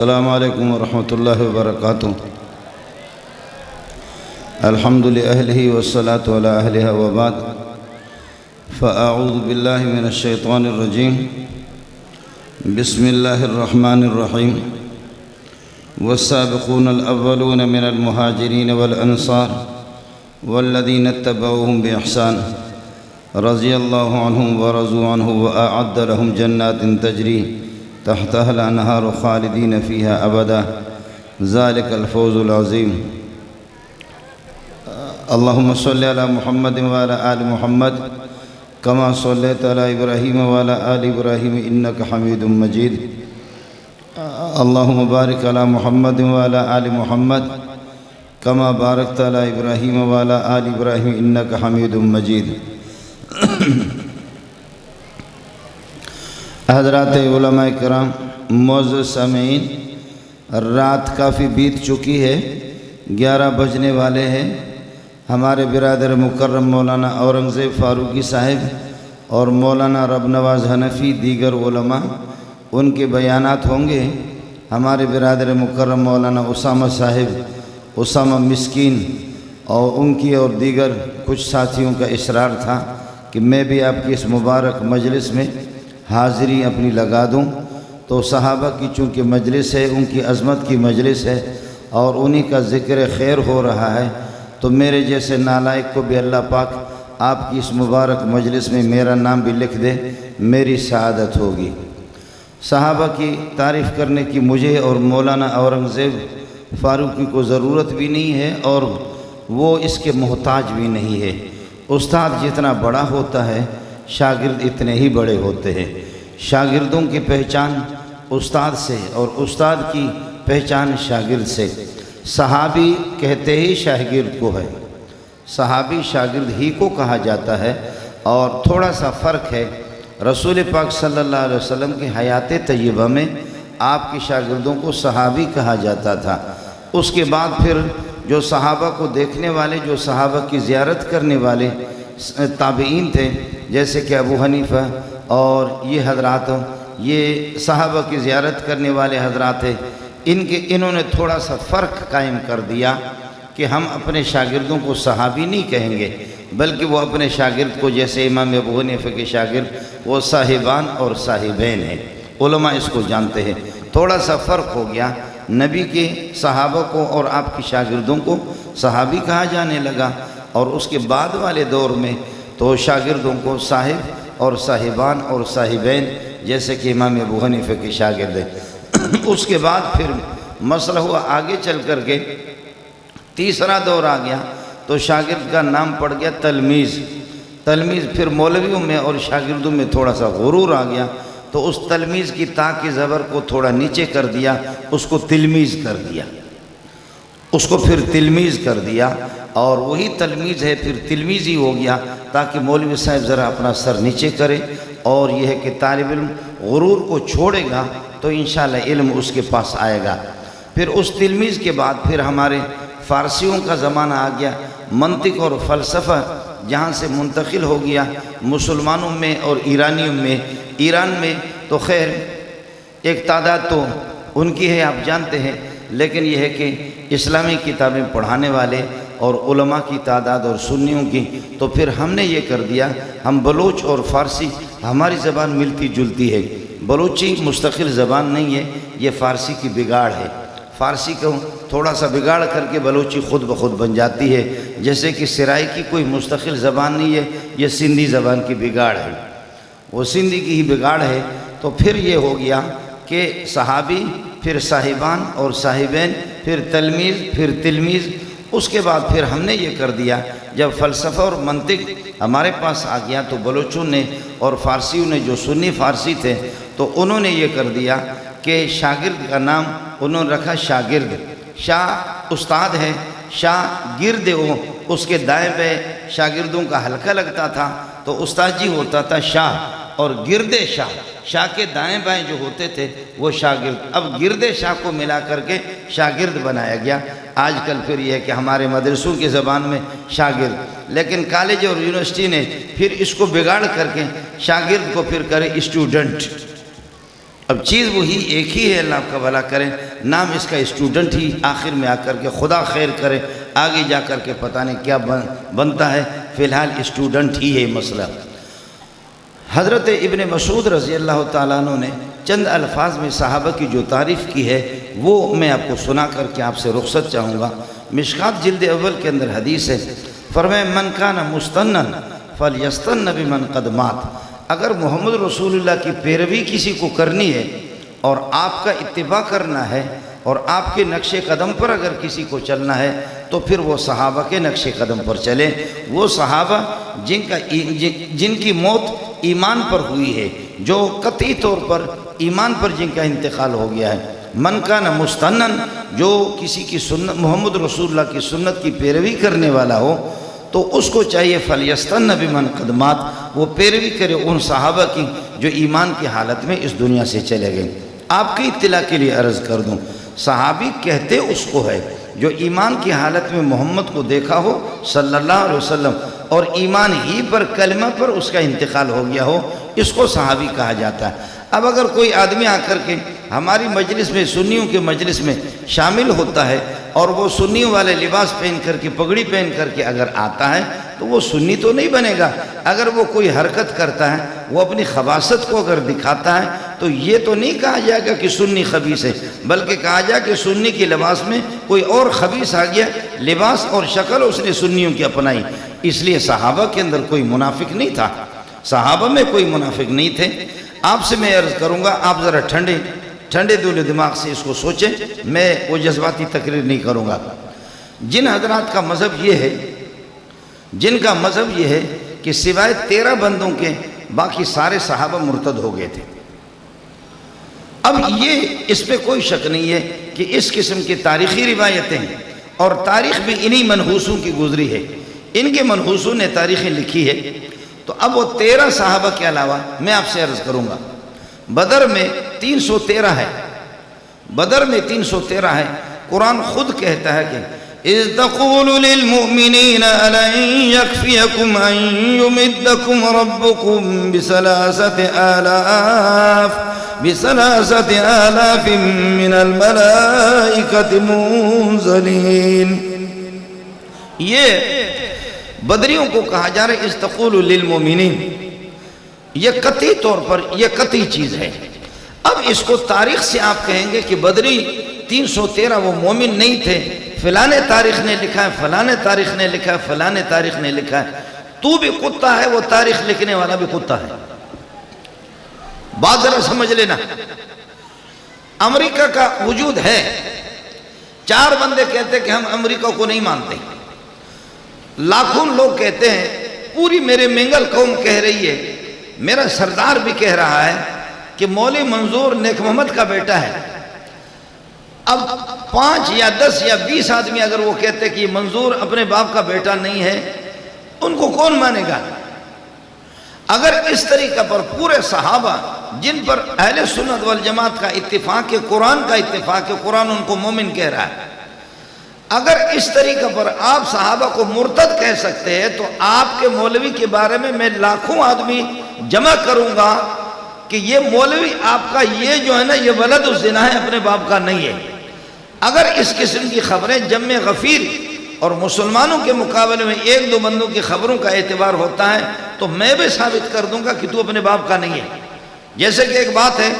السلام علیکم ورحمۃ اللہ وبرکاتہ۔ الحمد لأہلہ والصلاة علی اہلہ وبعد، فاعوذ باللہ من الشیطان الرجیم، بسم اللہ الرحمن الرحیم۔ والسابقون الاولون من المہاجرین والانصار والذین اتبعوهم بإحسان رضی اللہ عنہم ورضوا عنہ وأعد لهم جنات تجری تحتها الانہار خالدین فیہا ابدا ذالک الفوز العظیم۔ اللہم صلی علی محمد وعلی آل محمد کما صلیت علی ابراہیم وعلی آل ابراہیم انک حمید مجید۔ اللہم بارک علی محمد وعلی آل محمد کما بارکت علی ابراہیم وعلی آل ابراہیم انک حمید مجید۔ حضرات علماء کرام، معزز سامعین، رات کافی بیت چکی ہے، 11 بجنے والے ہیں۔ ہمارے برادر مکرم مولانا اورنگزیب فاروقی صاحب اور مولانا رب نواز حنفی دیگر علماء ان کے بیانات ہوں گے۔ ہمارے برادر مکرم مولانا اسامہ صاحب، اسامہ مسکین اور ان کی اور دیگر کچھ ساتھیوں کا اصرار تھا کہ میں بھی آپ کی اس مبارک مجلس میں حاضری اپنی لگا دوں، تو صحابہ کی چونکہ مجلس ہے، ان کی عظمت کی مجلس ہے اور انہی کا ذکر خیر ہو رہا ہے، تو میرے جیسے نالائق کو بھی اللہ پاک آپ کی اس مبارک مجلس میں میرا نام بھی لکھ دے، میری سعادت ہوگی۔ صحابہ کی تعریف کرنے کی مجھے اور مولانا اورنگزیب فاروقی کو ضرورت بھی نہیں ہے اور وہ اس کے محتاج بھی نہیں ہے۔ استاد جتنا بڑا ہوتا ہے، شاگرد اتنے ہی بڑے ہوتے ہیں۔ شاگردوں کی پہچان استاد سے اور استاد کی پہچان شاگرد سے۔ صحابی کہتے ہی شاگرد کو ہے، صحابی شاگرد ہی کو کہا جاتا ہے، اور تھوڑا سا فرق ہے۔ رسول پاک صلی اللہ علیہ وسلم کی حیات طیبہ میں آپ کے شاگردوں کو صحابی کہا جاتا تھا۔ اس کے بعد پھر جو صحابہ کو دیکھنے والے، جو صحابہ کی زیارت کرنے والے تابعین تھے، جیسے کہ ابو حنیفہ اور یہ حضرات، یہ صحابہ کی زیارت کرنے والے حضرات ہیں، انہوں نے تھوڑا سا فرق قائم کر دیا کہ ہم اپنے شاگردوں کو صحابی نہیں کہیں گے، بلکہ وہ اپنے شاگرد کو، جیسے امام ابو حنیفہ کے شاگرد وہ صاحبان اور صاحبین ہیں، علماء اس کو جانتے ہیں۔ تھوڑا سا فرق ہو گیا، نبی کے صحابہ کو اور آپ کی شاگردوں کو صحابی کہا جانے لگا، اور اس کے بعد والے دور میں تو شاگردوں کو صاحب اور صاحبان اور صاحبین، جیسے کہ امام ابو حنیفہ کے شاگرد ہیں۔ اس کے بعد پھر مسئلہ ہوا آگے چل کر کے تیسرا دور آ گیا، تو شاگرد کا نام پڑ گیا تلمیذ۔ تلمیذ پھر مولویوں میں اور شاگردوں میں تھوڑا سا غرور آ گیا، تو اس تلمیذ کی تا کی زبر کو تھوڑا نیچے کر دیا، اس کو تلمیذ کر دیا، اس کو پھر تلمیذ کر دیا، اور وہی تلمیذ ہے پھر تلمیذ ہی ہو گیا، تاکہ مولوی صاحب ذرا اپنا سر نیچے کرے، اور یہ ہے کہ طالب علم غرور کو چھوڑے گا تو انشاءاللہ علم اس کے پاس آئے گا۔ پھر اس تلمیذ کے بعد پھر ہمارے فارسیوں کا زمانہ آ گیا، منطق اور فلسفہ جہاں سے منتقل ہو گیا مسلمانوں میں اور ایرانیوں میں۔ ایران میں تو خیر ایک تعداد تو ان کی ہے، آپ جانتے ہیں، لیکن یہ ہے کہ اسلامی کتابیں پڑھانے والے اور علماء کی تعداد اور سنیوں کی، تو پھر ہم نے یہ کر دیا، ہم بلوچ اور فارسی، ہماری زبان ملتی جلتی ہے، بلوچی مستقل زبان نہیں ہے، یہ فارسی کی بگاڑ ہے۔ فارسی کو تھوڑا سا بگاڑ کر کے بلوچی خود بخود بن جاتی ہے، جیسے کہ سرائی کی کوئی مستقل زبان نہیں ہے، یہ سندھی زبان کی بگاڑ ہے، وہ سندھی کی ہی بگاڑ ہے۔ تو پھر یہ ہو گیا کہ صحابی، پھر صاحبان اور صاحبین، پھر تلمیذ، پھر تلمیذ۔ اس کے بعد پھر ہم نے یہ کر دیا، جب فلسفہ اور منطق ہمارے پاس آ گیا تو بلوچوں نے اور فارسیوں نے، جو سنی فارسی تھے، تو انہوں نے یہ کر دیا کہ شاگرد کا نام انہوں نے رکھا شاگرد۔ شاہ استاد ہے، شاہ گرد ہو، اس کے دائیں بائیں شاگردوں کا حلقہ لگتا تھا، تو استاد جی ہوتا تھا شاہ، اور گرد شاہ، شاہ کے دائیں بائیں جو ہوتے تھے وہ شاگرد۔ اب گرد شاہ کو ملا کر کے شاگرد بنایا گیا۔ آج کل پھر یہ ہے کہ ہمارے مدرسوں کی زبان میں شاگرد، لیکن کالج اور یونیورسٹی نے پھر اس کو بگاڑ کر کے شاگرد کو پھر کرے اسٹوڈنٹ۔ اب چیز وہی ایک ہی ہے، اللہ آپ کا بھلا کرے، نام اس کا اسٹوڈنٹ ہی آخر میں آ کر کے خدا خیر کرے، آگے جا کر کے پتہ نہیں کیا بنتا ہے، فی الحال اسٹوڈنٹ ہی ہے مسئلہ۔ حضرت ابن مسعود رضی اللہ تعالیٰ عنہ نے چند الفاظ میں صحابہ کی جو تعریف کی ہے وہ میں آپ کو سنا کر کے آپ سے رخصت چاہوں گا۔ مشکات جلد اول کے اندر حدیث ہے، فرمائے من کان مستنن فلیستن بمن قد مات۔ اگر محمد رسول اللہ کی پیروی کسی کو کرنی ہے اور آپ کا اتباع کرنا ہے اور آپ کے نقش قدم پر اگر کسی کو چلنا ہے تو پھر وہ صحابہ کے نقش قدم پر چلے، وہ صحابہ جن کی موت ایمان پر ہوئی ہے، جو قطعی طور پر ایمان پر جن کا انتقال ہو گیا ہے۔ من کان مستنن، جو کسی کی سنت محمد رسول اللہ کی سنت کی پیروی کرنے والا ہو تو اس کو چاہیے فلیستن بمن قد مات، وہ پیروی کرے ان صحابہ کی جو ایمان کی حالت میں اس دنیا سے چلے گئے۔ آپ کی اطلاع کے لیے عرض کر دوں، صحابی کہتے اس کو ہے جو ایمان کی حالت میں محمد کو دیکھا ہو صلی اللہ علیہ وسلم اور ایمان ہی پر کلمہ پر اس کا انتقال ہو گیا ہو، اس کو صحابی کہا جاتا ہے۔ اب اگر کوئی آدمی آ کر کے ہماری مجلس میں، سنیوں کے مجلس میں شامل ہوتا ہے اور وہ سنیوں والے لباس پہن کر کے، پگڑی پہن کر کے اگر آتا ہے تو وہ سنی تو نہیں بنے گا۔ اگر وہ کوئی حرکت کرتا ہے، وہ اپنی خباثت کو اگر دکھاتا ہے تو یہ تو نہیں کہا جائے گا کہ سنی خبیث ہے، بلکہ کہا جائے کہ سنی کے لباس میں کوئی اور خبیث آ گیا، لباس اور شکل اس نے سنیوں کی اپنائی۔ اس لیے صحابہ کے اندر کوئی منافق نہیں تھا، صحابہ میں کوئی منافق نہیں تھے۔ آپ سے میں عرض کروں گا، آپ ذرا ٹھنڈے دل دماغ سے اس کو سوچیں، میں وہ جذباتی تقریر نہیں کروں گا۔ جن حضرات کا مذہب یہ ہے، جن کا مذہب یہ ہے کہ سوائے 13 بندوں کے باقی سارے صحابہ مرتد ہو گئے تھے، اب یہ اس پہ کوئی شک نہیں ہے کہ اس قسم کی تاریخی روایتیں اور تاریخ بھی انہی منحوسوں کی گزری ہے، ان کے منحوسوں نے تاریخیں لکھی ہے۔ تو اب وہ 13 صحابہ کے علاوہ میں آپ سے عرض کروں گا، بدر میں 313 ہے، بدر میں 313 ہے۔ قرآن خود کہتا ہے کہ اِذْ تَقُولُ لِلْمُؤْمِنِينَ أَلَنْ يَكْفِيَكُمْ أَنْ يُمِدَّكُمْ رَبُّكُمْ بِثَلَاثَةِ آلَافٍ مِّنَ الْمَلَائِكَةِ مُنزَلِينَ۔ یہ بدریوں کو کہا جا رہا ہے اِذْ تَقُولُ لِلْمُؤْمِنِينَ، یہ قطعی طور پر یہ قطعی چیز ہے۔ اب اس کو تاریخ سے آپ کہیں گے کہ بدری 313 وہ مومن نہیں تھے، فلانے تاریخ نے لکھا ہے، فلانے تاریخ نے لکھا ہے، فلانے تاریخ نے لکھا ہے۔ تو بھی کتا ہے، وہ تاریخ لکھنے والا بھی کتا ہے، بات ذرا سمجھ لینا۔ امریکہ کا وجود ہے، 4 بندے کہتے ہیں کہ ہم امریکہ کو نہیں مانتے، لاکھوں لوگ کہتے ہیں، پوری میرے منگل قوم کہہ رہی ہے، میرا سردار بھی کہہ رہا ہے کہ مولوی منظور نیک محمد کا بیٹا ہے۔ اب 5 یا 10 یا 20 آدمی اگر وہ کہتے کہ یہ منظور اپنے باپ کا بیٹا نہیں ہے، ان کو کون مانے گا؟ اگر اس طریقہ پر پورے صحابہ جن پر اہل سنت والجماعت کا اتفاق ہے، قرآن کا اتفاق ہے، قرآن ان کو مومن کہہ رہا ہے، اگر اس طریقہ پر آپ صحابہ کو مرتد کہہ سکتے ہیں تو آپ کے مولوی کے بارے میں لاکھوں آدمی جمع کروں گا کہ یہ مولوی آپ کا یہ جو ہے نا، یہ ولد الزنا ہے، اپنے باپ کا نہیں ہے۔ اگر اس قسم کی خبریں جمع غفیر اور مسلمانوں کے مقابلے میں 1-2 بندوں کی خبروں کا اعتبار ہوتا ہے تو میں بھی ثابت کر دوں گا کہ تو اپنے باپ کا نہیں ہے۔ جیسے کہ ایک بات ہے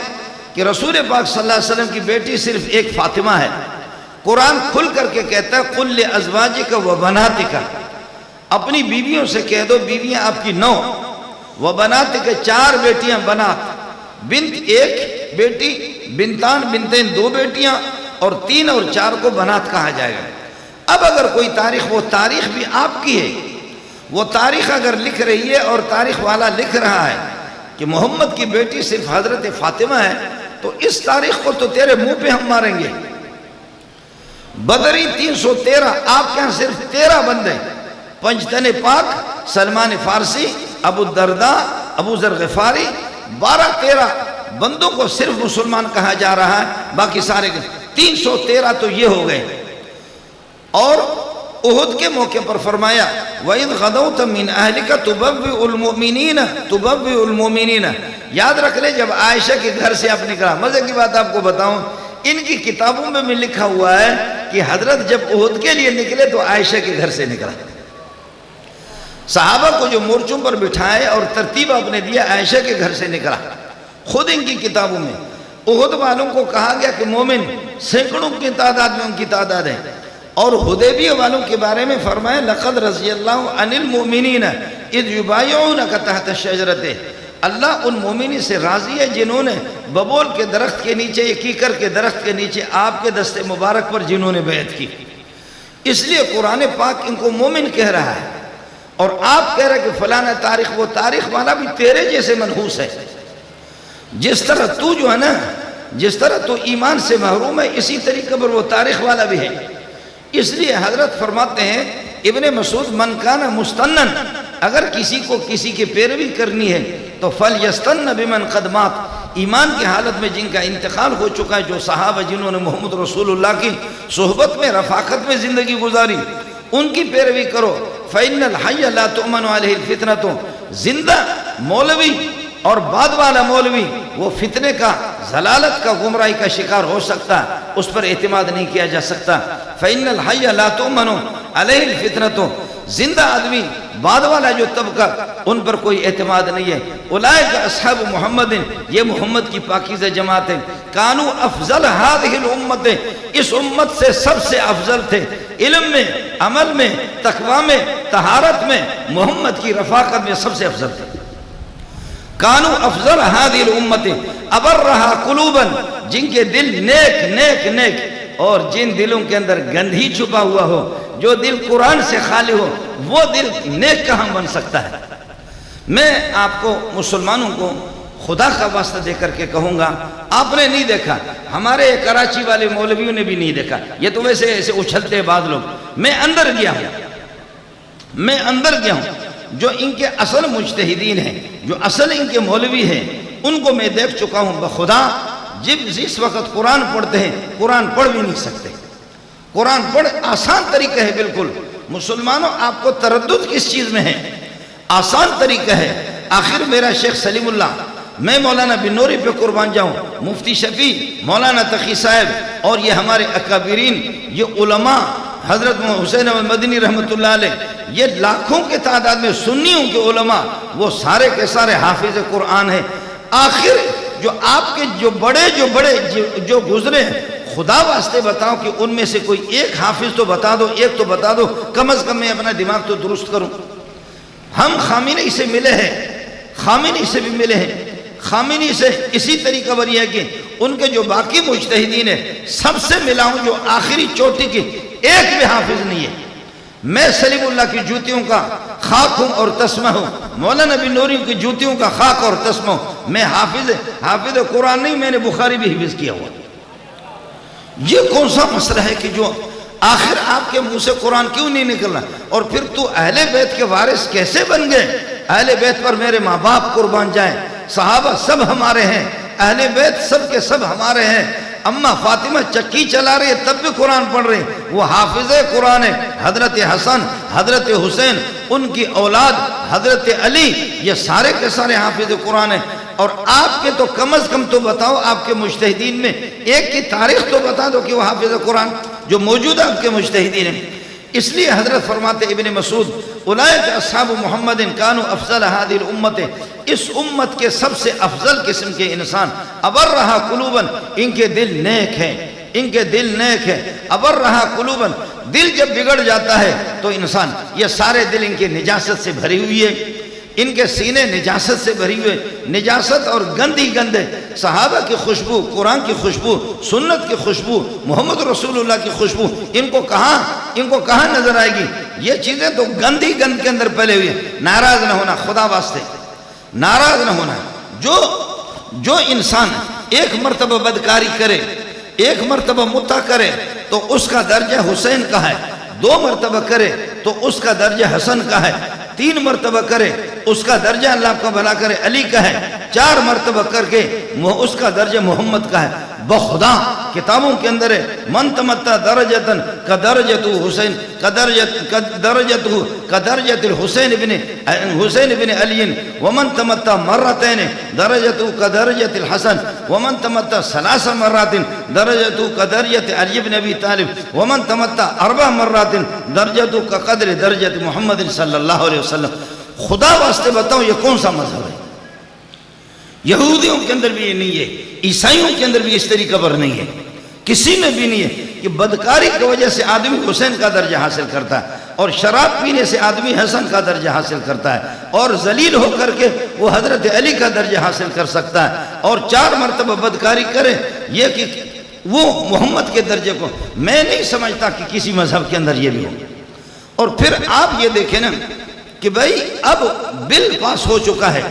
کہ رسول پاک صلی اللہ علیہ وسلم کی بیٹی صرف ایک فاطمہ ہے، قرآن کھل کر کے کہتا ہے قُلْ لِأَزْوَاجِكَ وَبَنَاتِكَ، اپنی بیویوں سے کہہ دو، بیویاں آپ کی 9، وَبَنَاتِكَ 4 بیٹیاں، بنات بنت 1 بیٹی، بنتان بنتین 2 بیٹیاں، اور 3 اور 4 کو بنات کہا جائے گا۔ اب اگر کوئی تاریخ، وہ تاریخ بھی آپ کی ہے، وہ تاریخ اگر لکھ رہی ہے اور تاریخ والا لکھ رہا ہے کہ محمد کی بیٹی صرف حضرت فاطمہ ہے، تو اس تاریخ کو تو تیرے منہ پہ ہم ماریں گے۔ بدری 313، آپ کے ہاں صرف 13 بندے، پنجتن پاک، سلمان فارسی، ابو الدرداء، ابو ذر غفاری، 12-13 بندوں کو صرف مسلمان کہا جا رہا ہے، باقی سارے 313 تو یہ ہو گئے۔ اور احد کے موقع پر فرمایا وَإِذْ غَدَوْتَ مِنْ أَهْلِكَ تُبَوِّئُ الْمُؤْمِنِينَ یاد رکھ لیں جب عائشہ کے گھر سے آپ نکلا. مزے کی بات آپ کو بتاؤں، ان کی کتابوں میں بھی لکھا ہوا ہے کہ حضرت جب احد کے لیے نکلے تو عائشہ کے گھر سے نکلا. صحابہ کو جو مورچوں پر بٹھائے اور ترتیب آپ نے دیا، عائشہ کے گھر سے نکلا. خود ان کی کتابوں میں احد والوں کو کہا گیا کہ مومن سینکڑوں کی تعداد میں ان کی تعداد ہے. اور حدیبیہ والوں کے بارے میں فرمایا لقد رضی اللہ عن المؤمنین اذ یبایعونک تحت الشجرۃ، اللہ ان مومنین سے راضی ہے جنہوں نے ببول کے درخت کے نیچے، یہ کیکر کے درخت کے نیچے آپ کے دست مبارک پر جنہوں نے بیعت کی. اس لیے قرآن پاک ان کو مومن کہہ رہا ہے. اور آپ کہہ رہے کہ فلانا تاریخ، وہ تاریخ والا بھی تیرے جیسے منحوس ہے. جس طرح تو جو ہے نا، جس طرح تو ایمان سے محروم ہے، اسی طریقے پر وہ تاریخ والا بھی ہے. اس لیے حضرت فرماتے ہیں ابن مسعود من کان مستنن، اگر کسی کو کسی کی پیروی کرنی ہے تو فلیستن بمن قد مات، ایمان کی حالت میں جن کا انتقال ہو چکا ہے، جو صحابہ جنہوں نے محمد رسول اللہ کی صحبت میں رفاقت میں زندگی گزاری، ان کی پیروی کرو. فإن الحی لا تؤمن علیہ الفتنۃ، زندہ مولوی اور بعد والا مولوی وہ فتنے کا، ضلالت کا، گمراہی کا شکار ہو سکتا ہے، اس پر اعتماد نہیں کیا جا سکتا. فإن الحی لا تؤمن علیہ الفتنۃ، زندہ آدمی بعد والا جو طبقہ، ان پر کوئی اعتماد نہیں ہے. اولئک اصحاب محمد، یہ محمد کی پاکیزہ جماعت ہے. کانوا افضل هذه الامت، اس امت سے سب سے افضل تھے، علم میں، عمل میں، تقوی میں، طہارت میں، محمد کی رفاقت میں سب سے افضل تھے. کانوا افضل هذه الامت ابرها قلوبا، جن کے دل نیک نیک نیک، اور جن دلوں کے اندر گندگی چھپا ہوا ہو، جو دل قرآن سے خالی ہو، وہ دل نیک کہاں بن سکتا ہے. میں آپ کو مسلمانوں کو خدا کا واسطہ دے کر کے کہوں گا، آپ نے نہیں دیکھا، ہمارے کراچی والے مولویوں نے بھی نہیں دیکھا، یہ تو ویسے ایسے اچھلتے ہیں بعض لوگ. میں اندر گیا ہوں، جو ان کے اصل مجتہدین ہیں، جو اصل ان کے مولوی ہیں، ان کو میں دیکھ چکا ہوں. بخدا جس وقت قرآن پڑھتے ہیں، قرآن پڑھ بھی نہیں سکتے. قرآن پڑھ آسان طریقہ ہے بالکل. مسلمانوں آپ کو تردد کس چیز میں ہے؟ آسان طریقہ ہے. آخر میرا شیخ سلیم اللہ، میں مولانا بنوری پہ قربان جاؤں، مفتی شفیع، مولانا تقی صاحب، اور یہ ہمارے اکابرین، یہ علماء، حضرت حسین احمد مدنی رحمۃ اللہ علیہ، یہ لاکھوں کے تعداد میں سنیوں کے علماء، وہ سارے کے سارے حافظ قرآن ہیں. آخر جو آپ کے جو بڑے جو گزرے ہیں، خدا واسطے بتاؤ کہ ان میں سے کوئی ایک حافظ تو بتا دو، ایک تو بتا دو، کم از کم میں اپنا دماغ تو درست کروں. ہم خامنئی سے ملے ہیں، خامنئی سے بھی ملے ہیں. خامنئی سے اسی طریقہ بری ہے کہ ان کے جو باقی مجتہدین ہیں سب سے ملا ہوں، جو آخری چوٹی کی ایک بھی حافظ نہیں ہے. میں سلیم اللہ کی جوتیوں کا خاک ہوں اور تسمہ ہوں، مولانا بنوری کی جوتیوں کا خاک اور تسمہ ہوں. میں حافظ قرآن نہیں، میں نے بخاری بھی حفظ کیا ہوا. یہ کون سا مسئلہ ہے کہ جو آخر آپ کے منہ سے قرآن کیوں نہیں نکلنا؟ اور پھر تو اہل بیت کے وارث کیسے بن گئے؟ اہل بیت پر میرے ماں باپ قربان جائیں، صحابہ سب ہمارے ہیں، اہل بیت سب کے سب ہمارے ہیں. اماں فاطمہ چکی چلا رہی ہے تب بھی قرآن پڑھ رہی ہیں، وہ حافظ قرآن ہے. حضرت حسن، حضرت حسین، ان کی اولاد حضرت علی، یہ سارے کے سارے حافظ قرآن ہیں. اور آپ کے تو کم از کم تو بتاؤ، آپ کے مجتہدین میں ایک کی تاریخ تو بتا دو کہ وہ حافظ قرآن جو موجود آپ کے مجتہدین ہیں. اس لیے حضرت فرماتے ابن مسعود اولئک اصحاب محمد کانوا افضل هذه الامت، اس امت کے سب سے افضل قسم کے انسان. ابرہا قلوبا، ان کے دل نیک ہیں، ان کے دل نیک ہیں. ابرہا قلوبا، دل جب بگڑ جاتا ہے تو انسان، یہ سارے دل ان کے نجاست سے بھری ہوئی ہے، ان کے سینے نجاست سے بھری ہوئے، نجاست اور گندی گندے. صحابہ کی خوشبو، قرآن کی خوشبو، سنت کی خوشبو، محمد رسول اللہ کی خوشبو، ان کو کہاں نظر آئے گی؟ یہ چیزیں تو گندی گند کے اندر پھیلے ہوئے ہیں. ناراض نہ ہونا، خدا واسطے ناراض نہ ہونا. جو انسان ایک مرتبہ بدکاری کرے، ایک مرتبہ متع کرے تو اس کا درجہ حسین کا ہے، 2 مرتبہ کرے تو اس کا درجہ حسن کا ہے، 3 مرتبہ کرے اس کا درجہ اللہ کا بھلا کرے علی کا ہے، 4 مرتبہ کر کے اس کا درجہ محمد کا ہے. بخدا کتابوں کے اندر ہے من تمتع درجتن کدرجت حسین کدرجت الحسین بن علی ومن تمتع مرتين درجت کدرجت الحسن ومن تمتع 3 مرات درجت کدرجت علی بن ابی طالب ومن تمتع 4 مرات درجت کقدر درجت محمد صلی اللہ علیہ وسلم. خدا واسطے بتاؤں یہ کون سا مذہب ہے؟ یہودیوں کے اندر بھی یہ نہیں ہے، عیسائیوں کے اندر بھی اس طریقہ پر نہیں ہے، کسی میں بھی نہیں ہے کہ بدکاری کی وجہ سے آدمی حسین کا درجہ حاصل کرتا ہے اور شراب پینے سے آدمی حسن کا درجہ حاصل کرتا ہے اور ذلیل ہو کر کے وہ حضرت علی کا درجہ حاصل کر سکتا ہے اور 4 مرتبہ بدکاری کرے، یہ کہ وہ محمد کے درجے کو میں نہیں سمجھتا کہ کسی مذہب کے اندر یہ بھی ہو. اور پھر آپ یہ دیکھیں نا کہ بھائی اب بل پاس ہو چکا ہے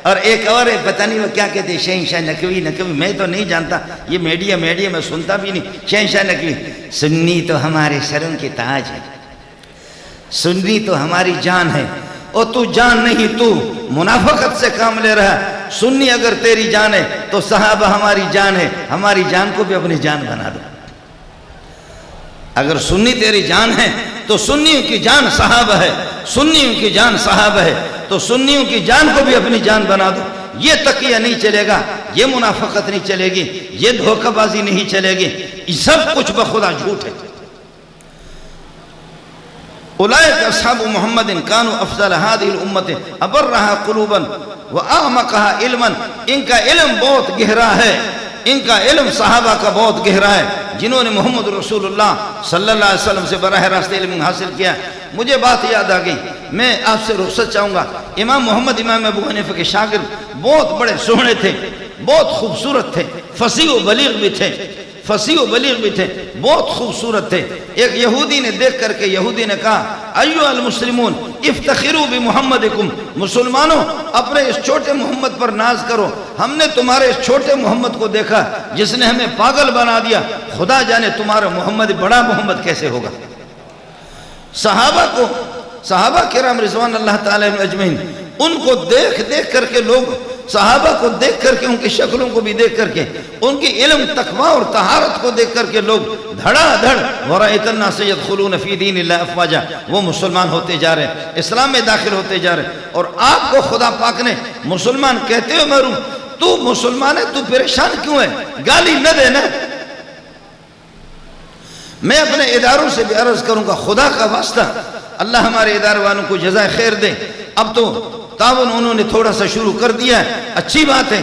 اور ایک اور ہے پتہ نہیں وہ کیا کہتے ہیں شہنشاہ نقوی، میں تو نہیں جانتا، یہ میڈیا میں سنتا بھی نہیں. شہنشاہ نقوی سنی تو ہمارے سروں کے تاج ہے، سنی تو ہماری جان ہے، اور تو جان نہیں، تو منافقت سے کام لے رہا ہے. سنی اگر تیری جان ہے تو صحابہ ہماری جان ہے، ہماری جان کو بھی اپنی جان بنا دو. اگر سنی تیری جان ہے تو سنیوں کی جان صحابہ ہے، سنیوں کی جان صحابہ ہے تو سنیوں کی جان کو بھی اپنی جان بنا دو. یہ تقیہ نہیں چلے گا، یہ منافقت نہیں چلے گی، یہ دھوکہ بازی نہیں چلے گی، یہ سب کچھ بخدا جھوٹ ہے. اولئک اصحاب محمد کانوا افضل هذه الامت ابرها قلوبا واعمقها علما. ان کا علم بہت گہرا ہے، ان کا علم صحابہ کا بہت گہرا ہے جنہوں نے محمد رسول اللہ صلی اللہ علیہ وسلم سے براہ راست علم حاصل کیا. مجھے بات یاد آ گئی، میں آپ سے رخصت چاہوں گا. امام محمد امام ابو حنیفہ کے شاگرد بہت بڑے سوہنے تھے، بہت خوبصورت تھے، فصیح و بلیغ بھی تھے، بہت خوبصورت تھے. ایک یہودی نے دیکھ کر کے یہودی نے کہا ایھا المسلمون افتخروا بمحمدکم، مسلمانوں اپنے اس چھوٹے محمد پر ناز کرو، ہم نے تمہارے اس چھوٹے محمد کو دیکھا جس نے ہمیں پاگل بنا دیا، خدا جانے تمہارا محمد بڑا محمد کیسے ہوگا. صحابہ کرام رضوان اللہ تعالی عنہم اجمعین، ان کو دیکھ کر کے لوگ، صحابہ کو دیکھ کر کے، ان کی شکلوں کو بھی دیکھ کر کے، ان کی علم تقوی اور طہارت کو دیکھ کر کے لوگ دھڑا دھڑ وَرَأَيْتَ النَّاسَ يَدْخُلُونَ فِي دِينِ اللَّهِ أَفْوَاجًا، وہ مسلمان ہوتے جا رہے ہیں، اسلام میں داخل ہوتے جا رہے ہیں. اور آپ کو خدا پاک نے مسلمان کہتے ہوئے محروم، تو مسلمان ہے، تو پریشان کیوں ہے؟ گالی نہ دینا. میں اپنے اداروں سے بھی عرض کروں گا، خدا کا واسطہ اللہ ہمارے ادارے والوں کو جزائے خیر دے. اب تو تعاون انہوں نے تھوڑا سا شروع کر دیا ہے، اچھی بات ہے.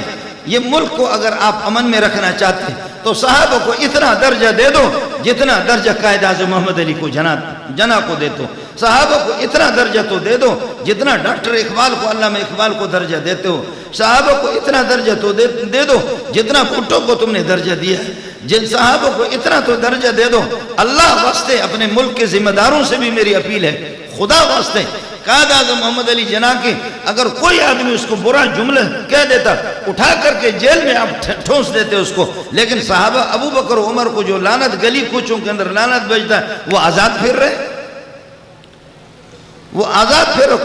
یہ ملک کو اگر آپ امن میں رکھنا چاہتے ہیں تو صحابہ کو اتنا درجہ دے دو جتنا درجہ قائد اعظم محمد علی کو جنا کو دیتے ہو. صحابہ کو اتنا درجہ تو دے دو جتنا ڈاکٹر اقبال کو، علامہ اقبال کو درجہ دیتے ہو. صحابہ کو اتنا درجہ تو دے دو جتنا بھٹو کو تم نے درجہ دیا ہے. جن صحابہ کو اتنا تو درجہ دے دو. اللہ واسطے اپنے ملک کے ذمہ داروں سے بھی میری اپیل ہے، خدا واسطے قائد اعظم محمد علی جناح کے اگر کوئی آدمی اس کو برا جملہ کہہ دیتا، اٹھا کر کے جیل میں آپ ٹھونس دیتے اس کو. لیکن صحابہ ابو بکر عمر کو جو لعنت گلی کوچوں کے اندر لعنت بھیجتا ہے، وہ آزاد پھر رہے،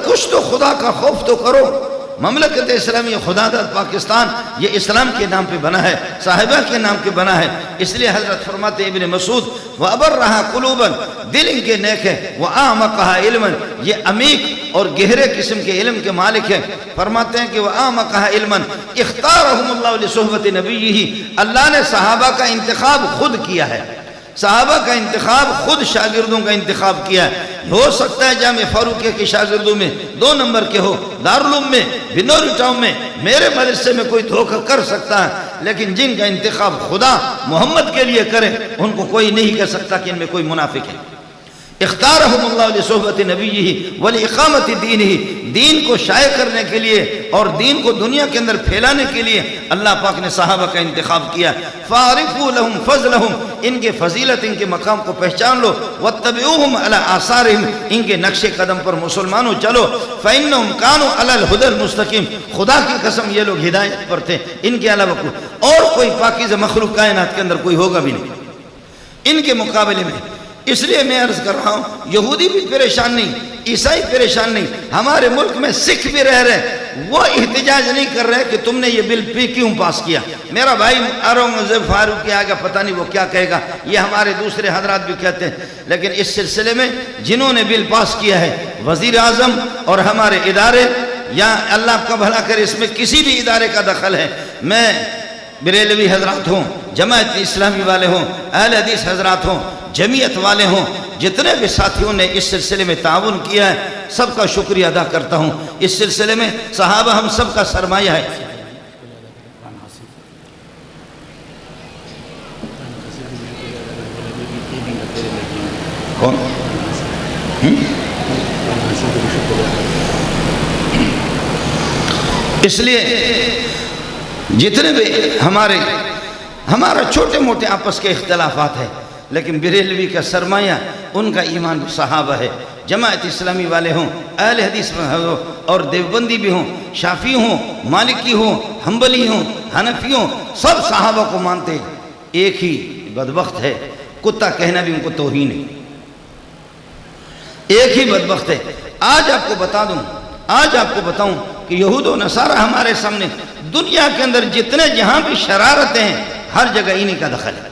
کچھ تو خدا کا خوف تو کرو. مملکت اسلامی خدا داد پاکستان یہ اسلام کے نام پہ بنا ہے، صاحبہ کے نام پہ بنا ہے. اس لیے حضرت فرماتے ابن مسعود وَأَبَرَّهَا قُلُوبًا، دل ان کے نیک ہے، وَآمَقَهَا عِلْمًا، یہ عمیق اور گہرے قسم کے علم کے مالک ہے. فرماتے ہیں کہ وَآمَقَهَا عِلْمًا اِخْتَارَهُمُ اللَّهُ لِصُحْبَةِ نَبِيِّهِ، اللہ نے صحابہ کا انتخاب خود کیا ہے، صحابہ کا انتخاب خود شاگردوں کا انتخاب کیا ہے. ہو سکتا ہے جامع فاروقیہ کے شاگردوں میں 2 نمبر کے ہو، دارالعلوم میں، بنوری ٹاؤن میں، میرے مدرسے میں کوئی دھوکہ کر سکتا ہے، لیکن جن کا انتخاب خدا محمد کے لیے کرے ان کو کوئی نہیں کہہ سکتا کہ ان میں کوئی منافق ہے. اختارہم اللہ لصحبت نبیہ ولاقامت دینہ، دین کو شائع کرنے کے لیے اور دین کو دنیا کے اندر پھیلانے کے لیے اللہ پاک نے صحابہ کا انتخاب کیا. فَعَرِفُوا لَهُمْ فَضْلَهُمْ، ان کے فضیلت، ان کے مقام کو پہچان لو. وَاتَّبِعُوهُمْ عَلَىٰ آثَارِهِمْ، ان کے نقش قدم پر مسلمانوں چلو. فَإِنَّهُمْ كَانُوا عَلَى الْهُدَى الْمُسْتَقِيمِ، خدا کی قسم یہ لوگ ہدایت پر تھے، ان کے علاوہ اور کوئی پاکیزہ مخلوق کائنات کے اندر کوئی ہوگا بھی نہیں ان کے مقابلے میں. اس لیے میں عرض کر رہا ہوں، یہودی بھی پریشان نہیں، عیسائی پریشان نہیں، ہمارے ملک میں سکھ بھی رہ رہے، وہ احتجاج نہیں کر رہے کہ تم نے یہ بل کیوں پاس کیا۔ میرا بھائی اورنگزیب فاروق کے آگے پتہ نہیں وہ کیا کہے گا، یہ ہمارے دوسرے حضرات بھی کہتے ہیں، لیکن اس سلسلے میں جنہوں نے بل پاس کیا ہے، وزیر اعظم اور ہمارے ادارے، یا اللہ آپ کا بھلا کرے اس میں کسی بھی ادارے کا دخل ہے، میں بریلوی حضرات ہوں، جماعت اسلامی والے ہوں، اہل حدیث حضرات ہوں، جمعیت والے ہوں، جتنے بھی ساتھیوں نے اس سلسلے میں تعاون کیا ہے، سب کا شکریہ ادا کرتا ہوں۔ اس سلسلے میں صحابہ ہم سب کا سرمایہ ہے۔ کون؟ اس لیے جتنے بھی ہمارا چھوٹے موٹے آپس کے اختلافات ہیں، لیکن بریلوی کا سرمایہ ان کا ایمان صحابہ ہے۔ جماعت اسلامی والے ہوں، اہل حدیث ہوں، اور دیوبندی بھی ہوں، شافعی ہوں، مالکی ہوں، حنبلی ہوں، حنفی ہوں، سب صحابہ کو مانتے ہیں۔ ایک ہی بدبخت ہے، کتا کہنا بھی ان کو توہین ہے، ایک ہی بدبخت ہے۔ آج آپ کو بتاؤں کہ یہود و نصارہ ہمارے سامنے، دنیا کے اندر جتنے جہاں بھی شرارتیں ہیں، ہر جگہ انہی کا دخل ہے،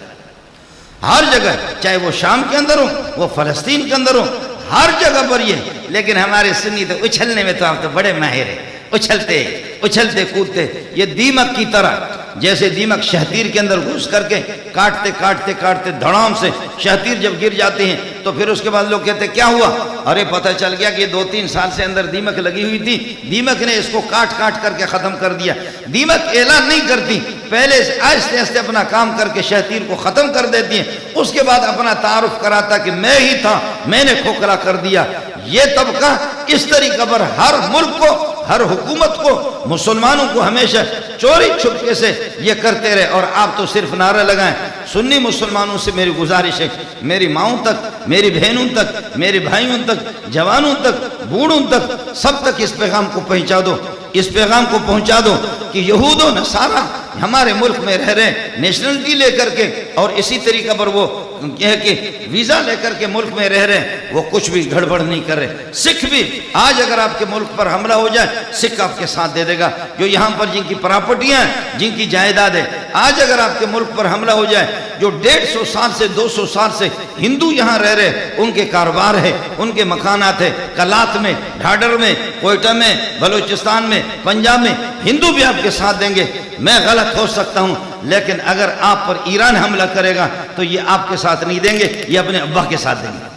ہر جگہ، چاہے وہ شام کے اندر ہو، وہ فلسطین کے اندر ہو، ہر جگہ پر یہ۔ لیکن ہمارے سنی تو اچھلنے میں تو آپ تو بڑے ماہر ہیں، اچھلتے کودتے، یہ دیمک کی طرح، جیسے دیمک شہتیر کے اندر گھس کر کے کاٹتے دھڑام سے شہتیر جب گر جاتے ہیں تو پھر اس کے بعد لوگ کہتے ہیں کیا ہوا؟ ارے پتہ چل گیا کہ 2-3 سال سے اندر دیمک لگی ہوئی تھی، دیمک نے اس کو کاٹ کر کے ختم کر دیا۔ دیمک اعلان نہیں کرتی، پہلے آہستہ اپنا کام کر کے شہتیر کو ختم کر دیتی ہیں، اس کے بعد اپنا تعارف کراتا کہ میں ہی تھا، میں نے کھوکھلا کر دیا۔ یہ طبقہ اس طریقہ پر ہر ملک کو، ہر حکومت کو، مسلمانوں کو ہمیشہ چوری چھپکے سے یہ کرتے رہے، اور آپ تو صرف نعرہ لگائیں۔ سنی مسلمانوں سے میری گزارش ہے، میری ماؤں تک، میری بہنوں تک، میرے بھائیوں تک، جوانوں تک، بوڑھوں تک، سب تک اس پیغام کو پہنچا دو، اس پیغام کو پہنچا دو کہ یہود و نصارہ ہمارے ملک میں رہ رہے ہیں نیشنلٹی لے کر کے، اور اسی طریقہ پر وہ یہ کہ ویزا لے کر کے ملک میں رہ رہے ہیں، وہ کچھ بھی گڑبڑ نہیں کر رہے۔ سکھ بھی آج اگر آپ کے ملک پر حملہ ہو جائے، سکھ آپ کے ساتھ دے دے گا، جو یہاں پر جن کی پراپرٹیاں ہیں، جن کی جائیداد ہے، آج اگر آپ کے ملک پر حملہ ہو جائے، جو 150 سال سے 200 سال سے ہندو یہاں رہ رہے، ان کے کاروبار ہے، ان کے مکانات ہے، کلات میں، ڈھاڈر میں، کوئٹہ میں، بلوچستان میں، پنجاب میں، ہندو بھی آپ کے ساتھ دیں گے۔ میں غلط ہو سکتا ہوں، لیکن اگر آپ پر ایران حملہ کرے گا تو یہ آپ کے ساتھ نہیں دیں گے، یہ اپنے ابا کے ساتھ دیں گے،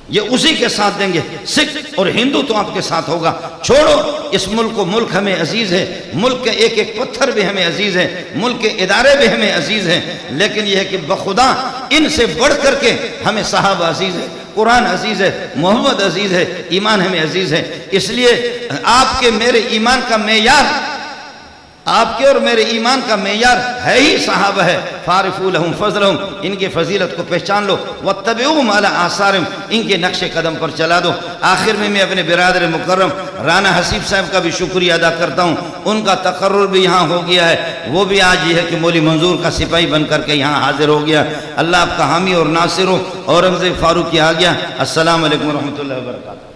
یہ اسی کے ساتھ دیں گے۔ سکھ اور ہندو تو آپ کے ساتھ ہوگا۔ چھوڑو اس ملک کو، ملک ہمیں عزیز ہے، ملک کے ایک ایک پتھر بھی ہمیں عزیز ہے، ملک کے ادارے بھی ہمیں عزیز ہیں، لیکن یہ ہے کہ بخدا ان سے بڑھ کر کے ہمیں صحابہ عزیز ہے، قرآن عزیز ہے، محمد عزیز ہے، ایمان ہمیں عزیز ہے۔ اس لیے آپ کے میرے ایمان کا معیار، آپ کے اور میرے ایمان کا معیار ہے ہی صحابہ ہے۔ فارفوا لہم فضلہم، ان کے فضیلت کو پہچان لو، واتبعوہم علی آثارہم، ان کے نقش قدم پر چلا دو۔ آخر میں اپنے برادر مکرم رانا حسیب صاحب کا بھی شکریہ ادا کرتا ہوں، ان کا تقرر بھی یہاں ہو گیا ہے، وہ بھی آج یہ ہے کہ مولی منظور کا سپاہی بن کر کے یہاں حاضر ہو گیا۔ اللہ آپ کا حامی اور ناصر ہو۔ اورنگزیب فاروقی آ گیا۔ السلام علیکم ورحمۃ اللہ وبرکاتہ۔